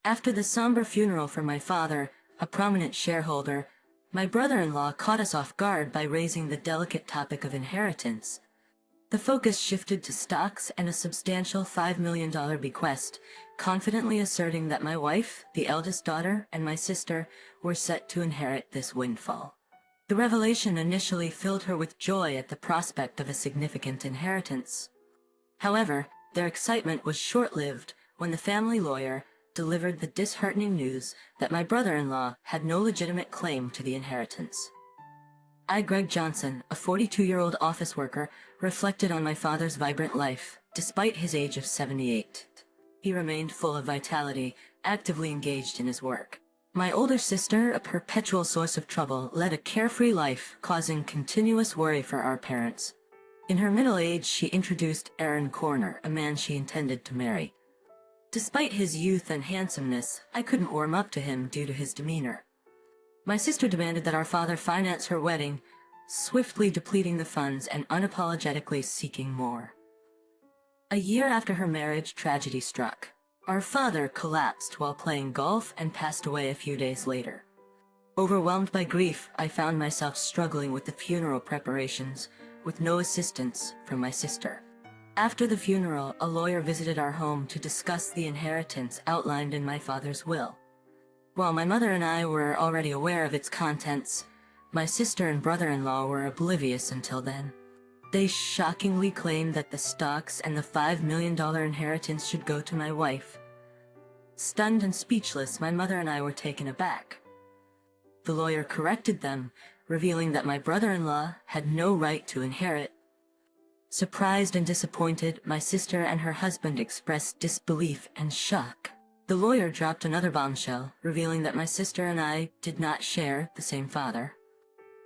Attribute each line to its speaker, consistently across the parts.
Speaker 1: After the somber funeral for my father, a prominent shareholder, my brother-in-law caught us off guard by raising the delicate topic of inheritance. The focus shifted to stocks and a substantial $5 million bequest, confidently asserting that my wife, the eldest daughter, and my sister were set to inherit this windfall. The revelation initially filled her with joy at the prospect of a significant inheritance. However, their excitement was short-lived when the family lawyer delivered the disheartening news that my brother-in-law had no legitimate claim to the inheritance. I, Greg Johnson, a 42-year-old office worker, reflected on my father's vibrant life, despite his age of 78. He remained full of vitality, actively engaged in his work. My older sister, a perpetual source of trouble, led a carefree life, causing continuous worry for our parents. In her middle age, she introduced Aaron Corner, a man she intended to marry. Despite his youth and handsomeness, I couldn't warm up to him due to his demeanor. My sister demanded that our father finance her wedding, swiftly depleting the funds and unapologetically seeking more. A year after her marriage, tragedy struck. Our father collapsed while playing golf and passed away a few days later. Overwhelmed by grief, I found myself struggling with the funeral preparations, with no assistance from my sister. After the funeral, a lawyer visited our home to discuss the inheritance outlined in my father's will. While my mother and I were already aware of its contents, my sister and brother-in-law were oblivious until then. They shockingly claimed that the stocks and the $5 million inheritance should go to my wife. Stunned and speechless, my mother and I were taken aback. The lawyer corrected them, revealing that my brother-in-law had no right to inherit. Surprised and disappointed, my sister and her husband expressed disbelief and shock. The lawyer dropped another bombshell, revealing that my sister and I did not share the same father.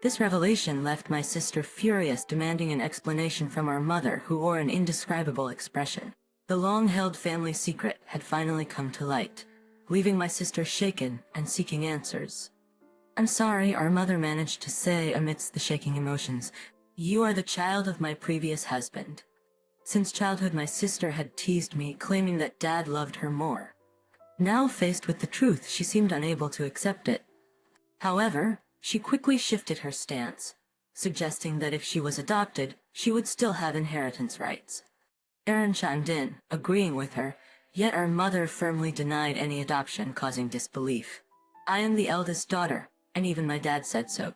Speaker 1: This revelation left my sister furious, demanding an explanation from our mother, who wore an indescribable expression. The long-held family secret had finally come to light, leaving my sister shaken and seeking answers. "I'm sorry," our mother managed to say amidst the shaking emotions. "You are the child of my previous husband." Since childhood, my sister had teased me, claiming that Dad loved her more. Now faced with the truth, she seemed unable to accept it. However, she quickly shifted her stance, suggesting that if she was adopted, she would still have inheritance rights. Aaron chimed in, agreeing with her, yet our mother firmly denied any adoption, causing disbelief. "I am the eldest daughter, and even my dad said so,"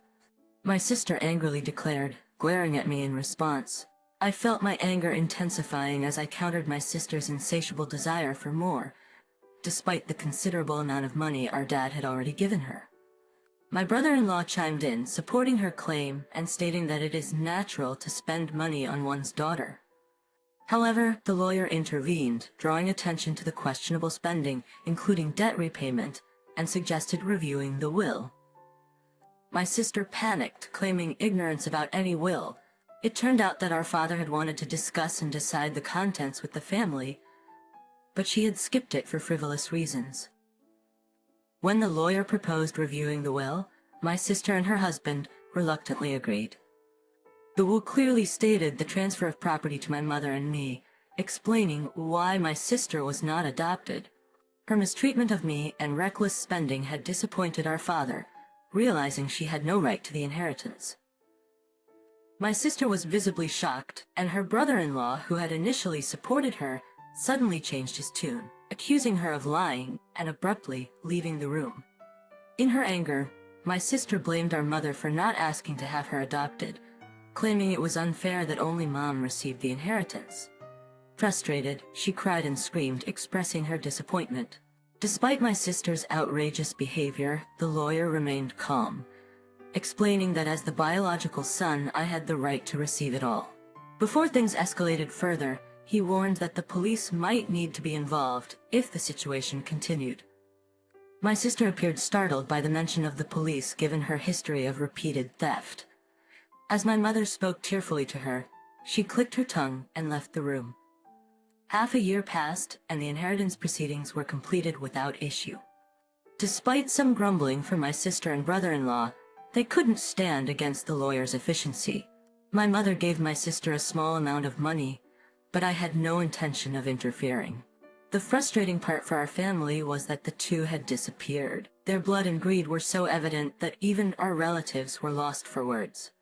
Speaker 1: my sister angrily declared, glaring at me in response. I felt my anger intensifying as I countered my sister's insatiable desire for more, despite the considerable amount of money our dad had already given her. My brother-in-law chimed in, supporting her claim and stating that it is natural to spend money on one's daughter. However, the lawyer intervened, drawing attention to the questionable spending, including debt repayment, and suggested reviewing the will. My sister panicked, claiming ignorance about any will. It turned out that our father had wanted to discuss and decide the contents with the family, but she had skipped it for frivolous reasons. When the lawyer proposed reviewing the will, my sister and her husband reluctantly agreed. The will clearly stated the transfer of property to my mother and me, explaining why my sister was not adopted. Her mistreatment of me and reckless spending had disappointed our father, realizing she had no right to the inheritance. My sister was visibly shocked, and her brother-in-law, who had initially supported her, suddenly changed his tune, accusing her of lying and abruptly leaving the room. In her anger, my sister blamed our mother for not asking to have her adopted, claiming it was unfair that only Mom received the inheritance. Frustrated, she cried and screamed, expressing her disappointment. Despite my sister's outrageous behavior, the lawyer remained calm, explaining that as the biological son, I had the right to receive it all. Before things escalated further, he warned that the police might need to be involved if the situation continued. My sister appeared startled by the mention of the police, given her history of repeated theft. As my mother spoke tearfully to her, she clicked her tongue and left the room. Half a year passed, and the inheritance proceedings were completed without issue. Despite some grumbling from my sister and brother-in-law, they couldn't stand against the lawyer's efficiency. My mother gave my sister a small amount of money, but I had no intention of interfering. The frustrating part for our family was that the two had disappeared. Their blood and greed were so evident that even our relatives were lost for words.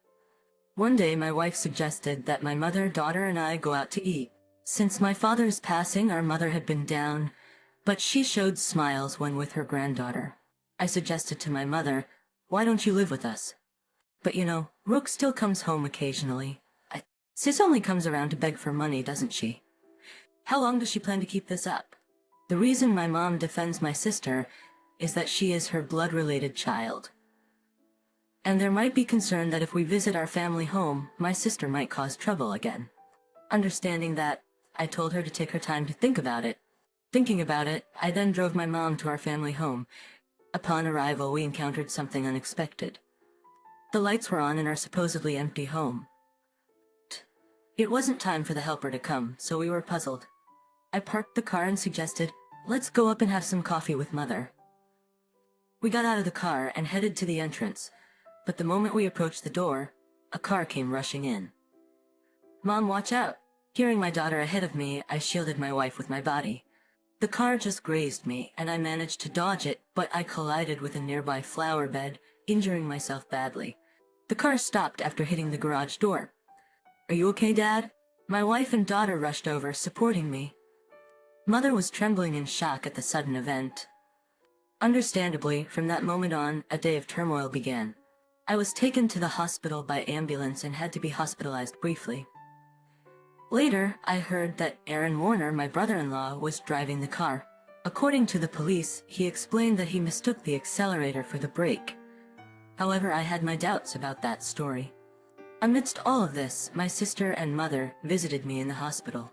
Speaker 1: One day my wife suggested that my mother, daughter, and I go out to eat. Since my father's passing, our mother had been down, but she showed smiles when with her granddaughter. I suggested to my mother, "Why don't you live with us?" "But you know, Rook still comes home occasionally. Sis only comes around to beg for money, doesn't she?" "How long does she plan to keep this up?" The reason my mom defends my sister is that she is her blood-related child. And there might be concern that if we visit our family home, my sister might cause trouble again. Understanding that, I told her to take her time to think about it. Thinking about it, I then drove my mom to our family home. Upon arrival, we encountered something unexpected. The lights were on in our supposedly empty home. It wasn't time for the helper to come, so we were puzzled. I parked the car and suggested, "Let's go up and have some coffee with Mother." We got out of the car and headed to the entrance, but the moment we approached the door, a car came rushing in. "Mom, watch out!" Hearing my daughter ahead of me, I shielded my wife with my body. The car just grazed me, and I managed to dodge it, but I collided with a nearby flower bed, injuring myself badly. The car stopped after hitting the garage door. "Are you okay, Dad?" My wife and daughter rushed over, supporting me. Mother was trembling in shock at the sudden event. Understandably, from that moment on, a day of turmoil began. I was taken to the hospital by ambulance and had to be hospitalized briefly. Later, I heard that Aaron Warner, my brother-in-law, was driving the car. According to the police, he explained that he mistook the accelerator for the brake. However, I had my doubts about that story. Amidst all of this, my sister and mother visited me in the hospital.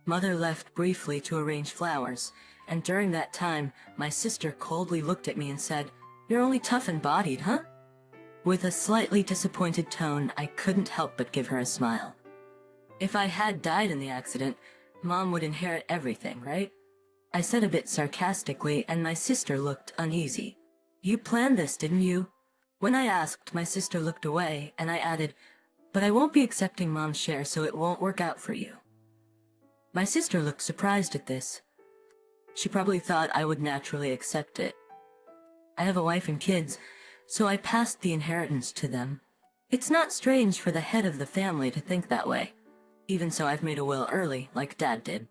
Speaker 1: Mother left briefly to arrange flowers, and during that time, my sister coldly looked at me and said, "You're only tough and bodied, huh?" With a slightly disappointed tone, I couldn't help but give her a smile. If I had died in the accident, Mom would inherit everything, right? I said a bit sarcastically, and my sister looked uneasy. "You planned this, didn't you?" When I asked, my sister looked away, and I added, "But I won't be accepting Mom's share, so it won't work out for you." My sister looked surprised at this. She probably thought I would naturally accept it. I have a wife and kids, so I passed the inheritance to them. It's not strange for the head of the family to think that way. Even so, I've made a will early, like Dad did.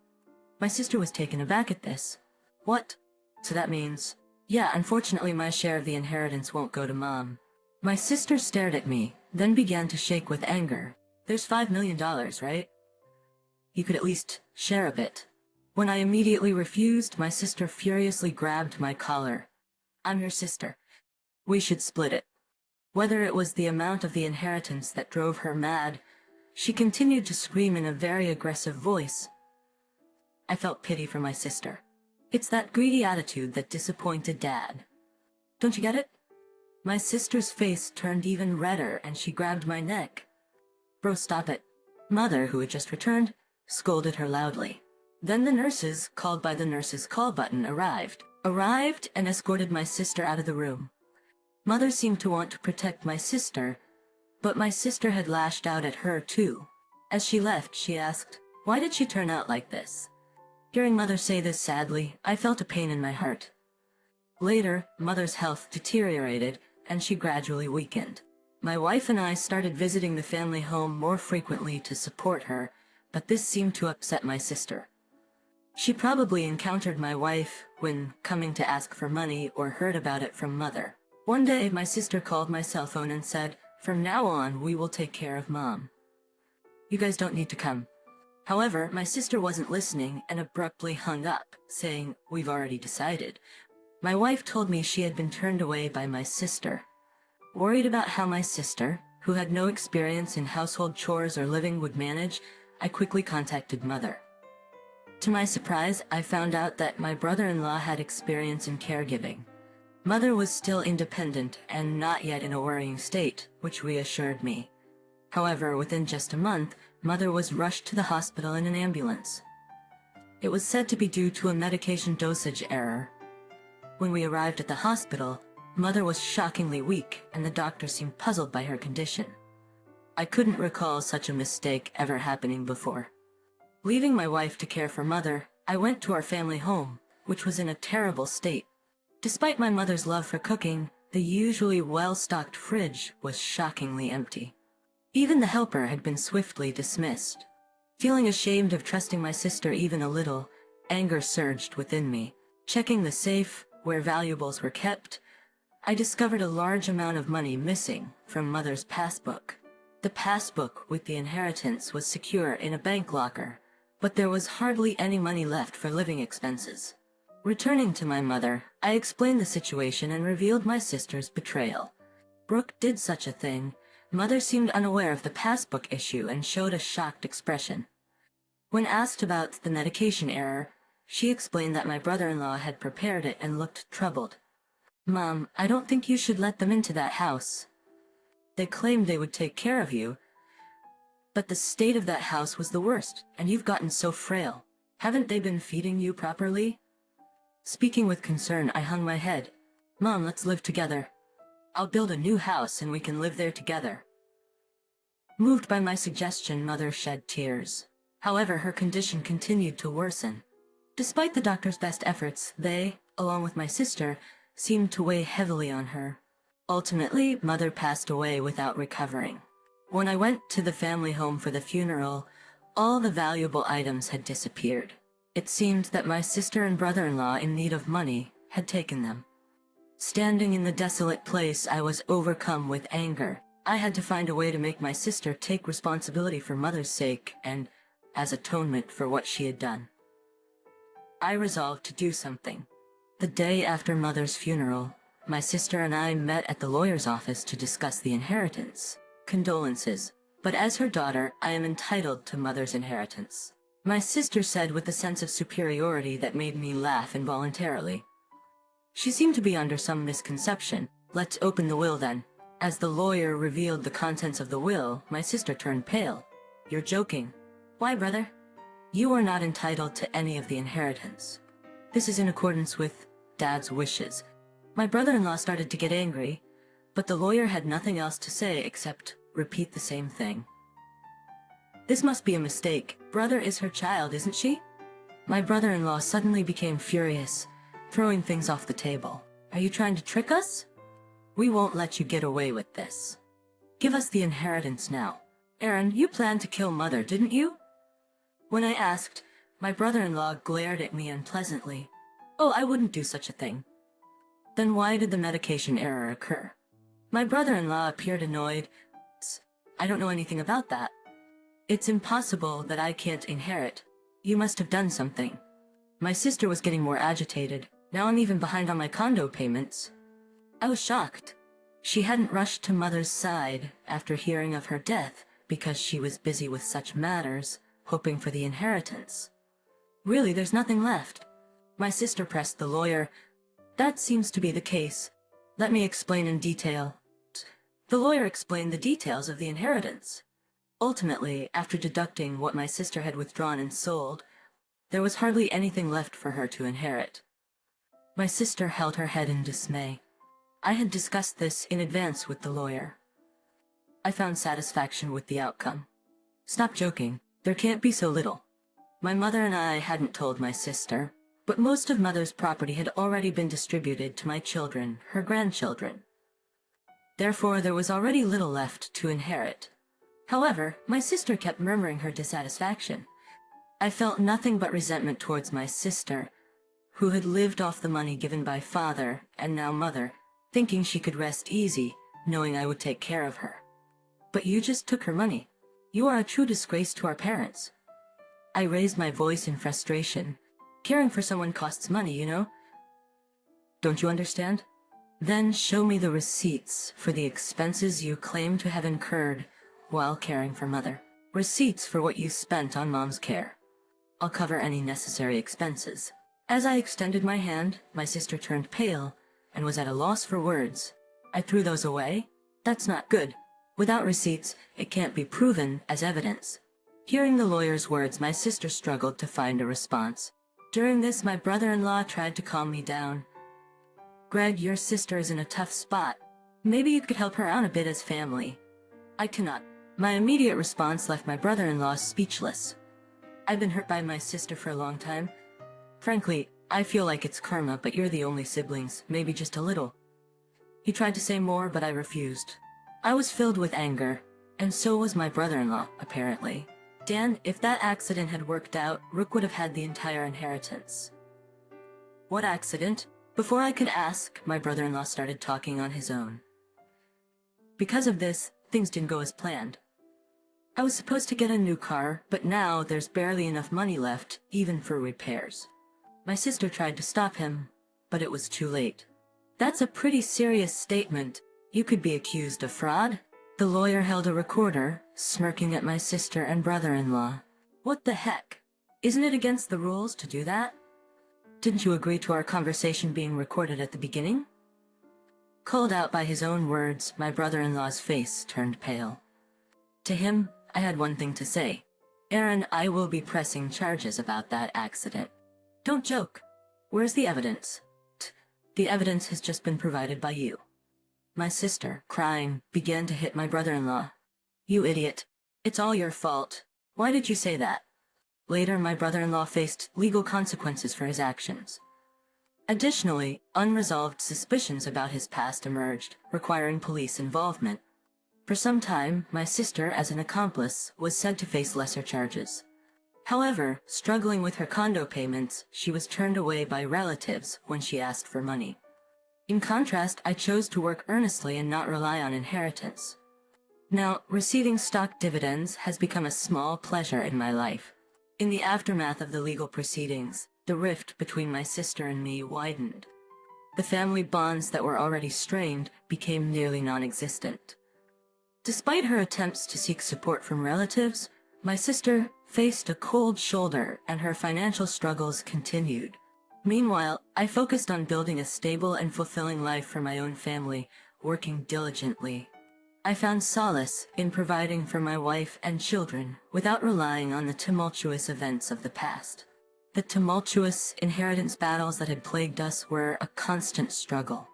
Speaker 1: My sister was taken aback at this. "What? So that means—" "Yeah, unfortunately my share of the inheritance won't go to Mom." My sister stared at me, then began to shake with anger. "There's $5 million, right? You could at least share a bit." When I immediately refused, my sister furiously grabbed my collar. "I'm your sister. We should split it." Whether it was the amount of the inheritance that drove her mad, she continued to scream in a very aggressive voice. I felt pity for my sister. It's that greedy attitude that disappointed Dad. Don't you get it? My sister's face turned even redder and she grabbed my neck. "Bro, stop it." Mother, who had just returned, scolded her loudly. Then the nurses, called by the nurses' call button, arrived and escorted my sister out of the room. Mother seemed to want to protect my sister, but my sister had lashed out at her too. As she left, she asked, "Why did she turn out like this?" Hearing Mother say this sadly, I felt a pain in my heart. Later, Mother's health deteriorated, and she gradually weakened. My wife and I started visiting the family home more frequently to support her, but this seemed to upset my sister. She probably encountered my wife when coming to ask for money or heard about it from Mother. One day, my sister called my cell phone and said, "From now on, we will take care of Mom. You guys don't need to come." However, my sister wasn't listening and abruptly hung up, saying, "We've already decided." My wife told me she had been turned away by my sister. Worried about how my sister, who had no experience in household chores or living, would manage, I quickly contacted Mother. To my surprise, I found out that my brother-in-law had experience in caregiving. Mother was still independent and not yet in a worrying state, which reassured me. However, within just a month, Mother was rushed to the hospital in an ambulance. It was said to be due to a medication dosage error. When we arrived at the hospital, Mother was shockingly weak, and the doctor seemed puzzled by her condition. I couldn't recall such a mistake ever happening before. Leaving my wife to care for Mother, I went to our family home, which was in a terrible state. Despite my mother's love for cooking, the usually well-stocked fridge was shockingly empty. Even the helper had been swiftly dismissed. Feeling ashamed of trusting my sister even a little, anger surged within me. Checking the safe, where valuables were kept, I discovered a large amount of money missing from Mother's passbook. The passbook with the inheritance was secure in a bank locker, but there was hardly any money left for living expenses. Returning to my mother, I explained the situation and revealed my sister's betrayal. Brooke did such a thing. Mother seemed unaware of the passbook issue and showed a shocked expression. When asked about the medication error, she explained that my brother-in-law had prepared it and looked troubled. "Mom, I don't think you should let them into that house. They claimed they would take care of you, but the state of that house was the worst, and you've gotten so frail. Haven't they been feeding you properly?" Speaking with concern, I hung my head. "Mom, let's live together. I'll build a new house and we can live there together." Moved by my suggestion, Mother shed tears. However, her condition continued to worsen. Despite the doctor's best efforts, they, along with my sister, seemed to weigh heavily on her. Ultimately, Mother passed away without recovering. When I went to the family home for the funeral, all the valuable items had disappeared. It seemed that my sister and brother-in-law in need of money had taken them. Standing in the desolate place, I was overcome with anger. I had to find a way to make my sister take responsibility for Mother's sake and as atonement for what she had done. I resolved to do something. The day after Mother's funeral, my sister and I met at the lawyer's office to discuss the inheritance. Condolences, but as her daughter, I am entitled to Mother's inheritance. My sister said with a sense of superiority that made me laugh involuntarily. She seemed to be under some misconception. "Let's open the will then." As the lawyer revealed the contents of the will, my sister turned pale. "You're joking." "Why, brother?" "You are not entitled to any of the inheritance. This is in accordance with Dad's wishes." My brother-in-law started to get angry, but the lawyer had nothing else to say except repeat the same thing. "This must be a mistake. Brother is her child, isn't she?" My brother-in-law suddenly became furious, throwing things off the table. "Are you trying to trick us? We won't let you get away with this. Give us the inheritance now. Aaron, you planned to kill Mother, didn't you?" When I asked, my brother-in-law glared at me unpleasantly. "Oh, I wouldn't do such a thing." "Then why did the medication error occur?" My brother-in-law appeared annoyed. "I don't know anything about that. It's impossible that I can't inherit. You must have done something." My sister was getting more agitated. "Now I'm even behind on my condo payments." I was shocked. She hadn't rushed to Mother's side after hearing of her death because she was busy with such matters, hoping for the inheritance. "Really, there's nothing left?" My sister pressed the lawyer. "That seems to be the case. Let me explain in detail." The lawyer explained the details of the inheritance. Ultimately, after deducting what my sister had withdrawn and sold, there was hardly anything left for her to inherit. My sister held her head in dismay. I had discussed this in advance with the lawyer. I found satisfaction with the outcome. "Stop joking. There can't be so little." My mother and I hadn't told my sister, but most of Mother's property had already been distributed to my children, her grandchildren. Therefore, there was already little left to inherit. However, my sister kept murmuring her dissatisfaction. I felt nothing but resentment towards my sister, who had lived off the money given by Father and now Mother, thinking she could rest easy, knowing I would take care of her. "But you just took her money. You are a true disgrace to our parents." I raised my voice in frustration. "Caring for someone costs money, you know. Don't you understand? Then show me the receipts for the expenses you claim to have incurred while caring for Mother. Receipts for what you spent on Mom's care. I'll cover any necessary expenses." As I extended my hand, my sister turned pale and was at a loss for words. I threw those away. "That's not good. Without receipts, it can't be proven as evidence." Hearing the lawyer's words, my sister struggled to find a response. During this, my brother-in-law tried to calm me down. "Greg, your sister is in a tough spot. Maybe you could help her out a bit as family." "I cannot." My immediate response left my brother-in-law speechless. "I've been hurt by my sister for a long time. Frankly, I feel like it's karma, but you're the only siblings, maybe just a little. He tried to say more, but I refused. I was filled with anger, and so was my brother-in-law, apparently. Dan, if that accident had worked out, Rook would have had the entire inheritance. What accident? Before I could ask, my brother-in-law started talking on his own. Because of this, things didn't go as planned. I was supposed to get a new car, but now there's barely enough money left, even for repairs. My sister tried to stop him, but it was too late. That's a pretty serious statement. You could be accused of fraud. The lawyer held a recorder, smirking at my sister and brother-in-law. What the heck? Isn't it against the rules to do that? Didn't you agree to our conversation being recorded at the beginning? Called out by his own words, my brother-in-law's face turned pale. To him, I had one thing to say. Aaron, I will be pressing charges about that accident. Don't joke. Where's the evidence? The evidence has just been provided by you. My sister, crying, began to hit my brother-in-law. You idiot. It's all your fault. Why did you say that? Later, my brother-in-law faced legal consequences for his actions. Additionally, unresolved suspicions about his past emerged, requiring police involvement. For some time, my sister, as an accomplice, was said to face lesser charges. However, struggling with her condo payments, she was turned away by relatives when she asked for money. In contrast, I chose to work earnestly and not rely on inheritance. Now, receiving stock dividends has become a small pleasure in my life. In the aftermath of the legal proceedings, the rift between my sister and me widened. The family bonds that were already strained became nearly non-existent. Despite her attempts to seek support from relatives, my sister faced a cold shoulder and her financial struggles continued. Meanwhile, I focused on building a stable and fulfilling life for my own family, working diligently. I found solace in providing for my wife and children without relying on the tumultuous events of the past. The tumultuous inheritance battles that had plagued us were a constant struggle.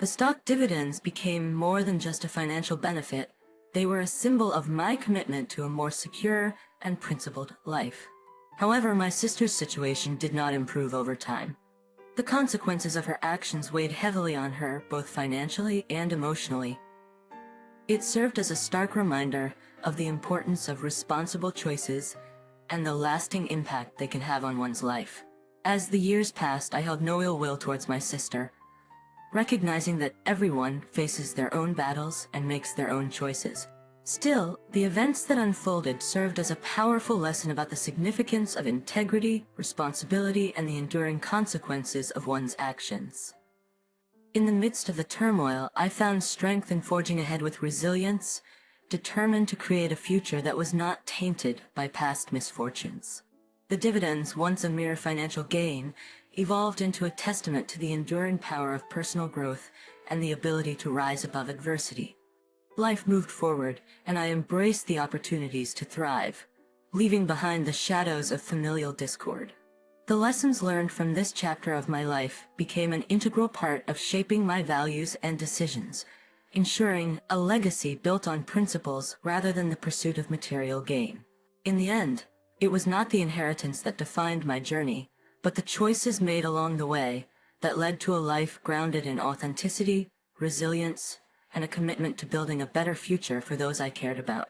Speaker 1: The stock dividends became more than just a financial benefit. They were a symbol of my commitment to a more secure and principled life. However, my sister's situation did not improve over time. The consequences of her actions weighed heavily on her, both financially and emotionally. It served as a stark reminder of the importance of responsible choices and the lasting impact they can have on one's life. As the years passed, I held no ill will towards my sister, recognizing that everyone faces their own battles and makes their own choices. Still, the events that unfolded served as a powerful lesson about the significance of integrity, responsibility, and the enduring consequences of one's actions. In the midst of the turmoil, I found strength in forging ahead with resilience, determined to create a future that was not tainted by past misfortunes. The dividends, once a mere financial gain, evolved into a testament to the enduring power of personal growth and the ability to rise above adversity. Life moved forward, and I embraced the opportunities to thrive, leaving behind the shadows of familial discord. The lessons learned from this chapter of my life became an integral part of shaping my values and decisions, ensuring a legacy built on principles rather than the pursuit of material gain. In the end, it was not the inheritance that defined my journey, but the choices made along the way that led to a life grounded in authenticity, resilience, and a commitment to building a better future for those I cared about.